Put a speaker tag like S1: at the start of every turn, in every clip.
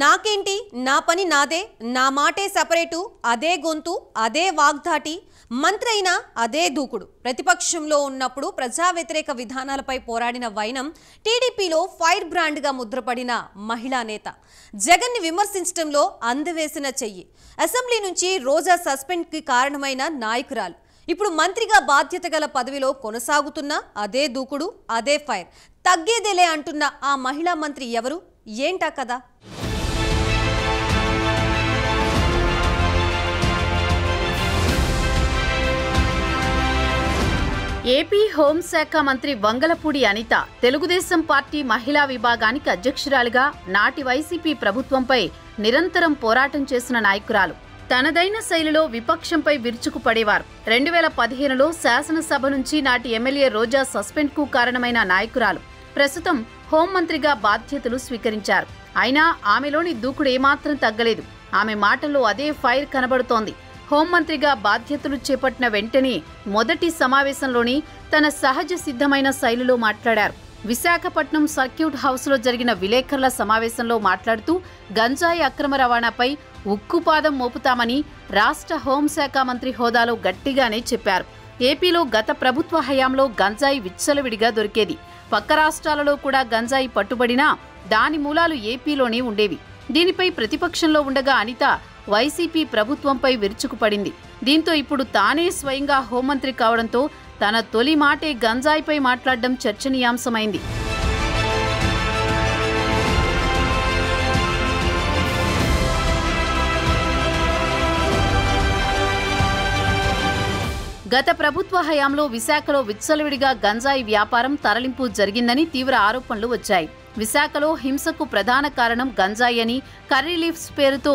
S1: నాకేంటి, నా పని నాదే, నా మాటే సెపరేటు, అదే గొంతు, అదే వాగ్దాటి, మంత్రి అయినా అదే దూకుడు. ప్రతిపక్షంలో ఉన్నప్పుడు ప్రజా వ్యతిరేక విధానాలపై పోరాడిన వైనం టీడీపీలో ఫైర్ బ్రాండ్గా ముద్రపడిన మహిళా నేత. జగన్ని విమర్శించడంలో అందవేసిన చెయ్యి. అసెంబ్లీ నుంచి రోజా సస్పెండ్కి కారణమైన నాయకురాలు. ఇప్పుడు మంత్రిగా బాధ్యత గల పదవిలో కొనసాగుతున్న అదే దూకుడు, అదే ఫైర్. తగ్గేదేలే అంటున్న ఆ మహిళా మంత్రి ఎవరు, ఏంటా కదా?
S2: ఏపీ హోంశాఖ మంత్రి వంగలపూడి అనిత తెలుగుదేశం పార్టీ మహిళా విభాగానికి అధ్యక్షురాలిగా నాటి వైసీపీ ప్రభుత్వంపై నిరంతరం పోరాటం చేసిన నాయకురాలు. తనదైన శైలిలో విపక్షంపై విరుచుకుపడేవారు. 2015లో శాసనసభ నుంచి నాటి ఎమ్మెల్యే రోజా సస్పెండ్కు కారణమైన నాయకురాలు. ప్రస్తుతం హోంమంత్రిగా బాధ్యతలు స్వీకరించారు. అయినా ఆమెలోని దూకుడు ఏమాత్రం తగ్గలేదు. ఆమె మాటల్లో అదే ఫైర్ కనబడుతోంది. హోంమంత్రిగా బాధ్యతలు చేపట్టిన వెంటనే మొదటి సమావేశంలోని తన సహజ సిద్ధమైన శైలిలో మాట్లాడారు. విశాఖపట్నం సర్క్యూట్ హౌస్లో జరిగిన విలేకరుల సమావేశంలో మాట్లాడుతూ గంజాయి అక్రమ రవాణాపై ఉక్కుపాదం మోపుతామని రాష్ట్ర హోంశాఖ మంత్రి హోదాలో గట్టిగానే చెప్పారు. ఏపీలో గత ప్రభుత్వ హయాంలో గంజాయి విచ్చలవిడిగా దొరికేది. పక్క రాష్ట్రాలలో కూడా గంజాయి పట్టుబడినా దాని మూలాలు ఏపీలోనే ఉండేవి. దీనిపై ప్రతిపక్షంలో ఉండగా అనిత వైసీపీ ప్రభుత్వంపై విరుచుకుపడింది. దీంతో ఇప్పుడు తానే స్వయంగా హోంమంత్రి కావడంతో తన తొలి మాటే గంజాయిపై మాట్లాడడం చర్చనీయాంశమైంది. గత ప్రభుత్వ హయాంలో విశాఖలో విచ్చలవిడిగా గంజాయి వ్యాపారం తరలింపు జరిగిందని తీవ్ర ఆరోపణలు వచ్చాయి. విశాఖలో హింసకు ప్రధాన కారణం గంజాయి అని, కర్రీ లీవ్స్ పేరుతో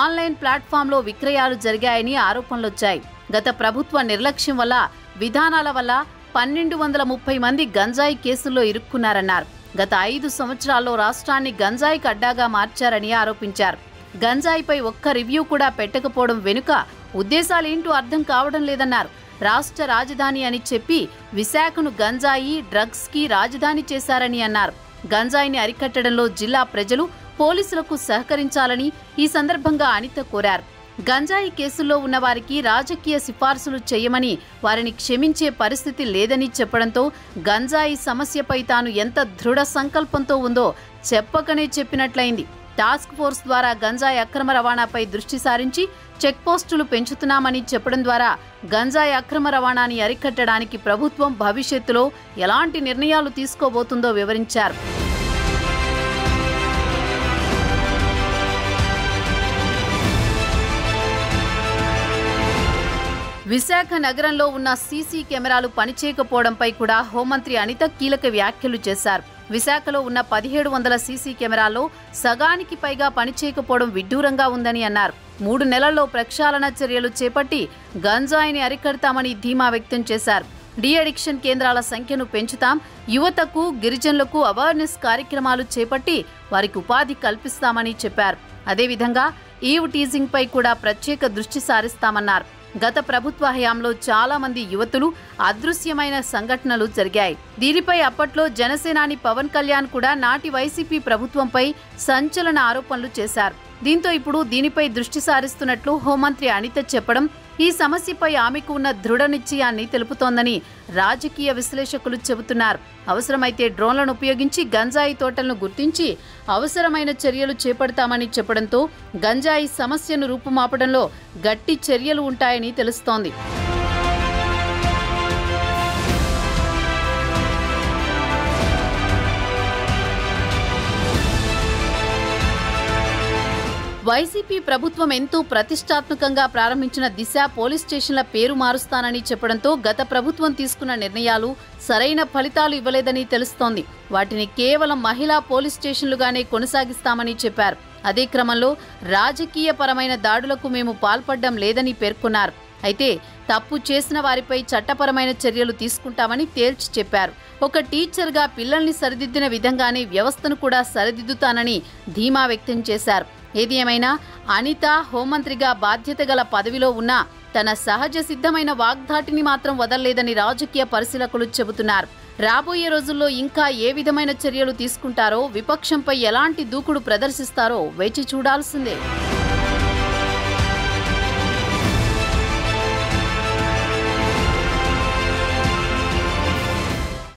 S2: ఆన్లైన్ ప్లాట్ఫామ్లో విక్రయాలు జరిగాయని ఆరోపణలొచ్చాయి. గత ప్రభుత్వ నిర్లక్ష్యం వల్ల, విధానాల వల్ల 1230 మంది గంజాయి కేసుల్లో ఇరుక్కున్నారన్నారు. గత 5 సంవత్సరాల్లో రాష్ట్రాన్ని గంజాయికి అడ్డాగా మార్చారని ఆరోపించారు. గంజాయిపై ఒక్క రివ్యూ కూడా పెట్టకపోవడం వెనుక ఉద్దేశాలేంటో అర్థం కావడం లేదన్నారు. రాష్ట్ర రాజధాని అని చెప్పి విశాఖను గంజాయి, డ్రగ్స్కి రాజధాని చేశారని అన్నారు. గంజాయిని అరికట్టడంలో జిల్లా ప్రజలు, పోలీసులకు సహకరించాలని ఈ సందర్భంగా అనిత కోరారు. గంజాయి కేసుల్లో ఉన్నవారికి రాజకీయ సిఫార్సులు చేయమని, వారిని క్షమించే పరిస్థితి లేదని చెప్పడంతో గంజాయి సమస్యపై తాను ఎంత దృఢ సంకల్పంతో ఉందో చెప్పకనే చెప్పినట్లయింది. టాస్క్ ఫోర్స్ ద్వారా గంజాయి అక్రమ రవాణాపై దృష్టి సారించి చెక్పోస్టులు పెంచుతున్నామని చెప్పడం ద్వారా గంజాయి అక్రమ రవాణాని అరికట్టడానికి ప్రభుత్వం భవిష్యత్తులో ఎలాంటి నిర్ణయాలు తీసుకోబోతుందో వివరించారు. విశాఖ నగరంలో ఉన్న సీసీ కెమెరాలు పనిచేయకపోవడంపై కూడా హోంమంత్రి అనిత కీలక వ్యాఖ్యలు చేశారు. విశాఖలో ఉన్న 1700 సీసీ కెమెరాల్లో సగానికి పైగా పనిచేయకపోవడం విడ్డూరంగా ఉందని అన్నారు. 3 నెలల్లో ప్రక్షాళన చర్యలు చేపట్టి గంజాయిని అరికడతామని ధీమా వ్యక్తం చేశారు. డీ అడిక్షన్ కేంద్రాల సంఖ్యను పెంచుతాం, యువతకు, గిరిజనులకు అవేర్నెస్ కార్యక్రమాలు చేపట్టి వారికి ఉపాధి కల్పిస్తామని చెప్పారు. అదేవిధంగా ఈవ్ టీజింగ్ పై కూడా ప్రత్యేక దృష్టి సారిస్తామన్నారు. గత ప్రభుత్వ హయాంలో చాలా మంది యువతులు అదృశ్యమైన సంఘటనలు జరిగాయి. దీనిపై అప్పట్లో జనసేనాని పవన్ కళ్యాణ్ కూడా నాటి వైసీపీ ప్రభుత్వంపై సంచలన ఆరోపణలు చేశారు. దీంతో ఇప్పుడు దీనిపై దృష్టి సారిస్తున్నట్లు హోంమంత్రి అనిత చెప్పడం ఈ సమస్యపై ఆమెకు ఉన్న దృఢ నిశ్చయాన్ని తెలుపుతోందని రాజకీయ విశ్లేషకులు చెబుతున్నారు. అవసరమైతే డ్రోన్లను ఉపయోగించి గంజాయి తోటలను గుర్తించి అవసరమైన చర్యలు చేపడతామని చెప్పడంతో గంజాయి సమస్యను రూపుమాపడంలో గట్టి చర్యలు ఉంటాయని తెలుస్తోంది. వైసీపీ ప్రభుత్వం ఎంతో ప్రతిష్టాత్మకంగా ప్రారంభించిన దిశ పోలీస్ స్టేషన్ల పేరు మారుస్తానని చెప్పడంతో గత ప్రభుత్వం తీసుకున్న నిర్ణయాలు సరైన ఫలితాలు ఇవ్వలేదని తెలుస్తోంది. వాటిని కేవలం మహిళా పోలీస్ స్టేషన్లుగానే కొనసాగిస్తామని చెప్పారు. అదే క్రమంలో రాజకీయపరమైన దాడులకు మేము పాల్పడడం లేదని పేర్కొన్నారు. అయితే తప్పు చేసిన వారిపై చట్టపరమైన చర్యలు తీసుకుంటామని తేల్చి చెప్పారు. ఒక టీచర్గా పిల్లల్ని సరిదిద్దిన విధంగానే వ్యవస్థను కూడా సరిదిద్దుతానని ధీమా వ్యక్తం చేశారు. ఏది ఏమైనా అనిత హోంమంత్రిగా బాధ్యత గల పదవిలో ఉన్న తన సహజ సిద్ధమైన వాగ్ధాటిని మాత్రం వదల్లేదని రాజకీయ పరిశీలకులు చెబుతున్నారు. రాబోయే రోజుల్లో ఇంకా ఏ విధమైన చర్యలు తీసుకుంటారో, విపక్షంపై ఎలాంటి దూకుడు ప్రదర్శిస్తారో వేచి చూడాల్సిందే.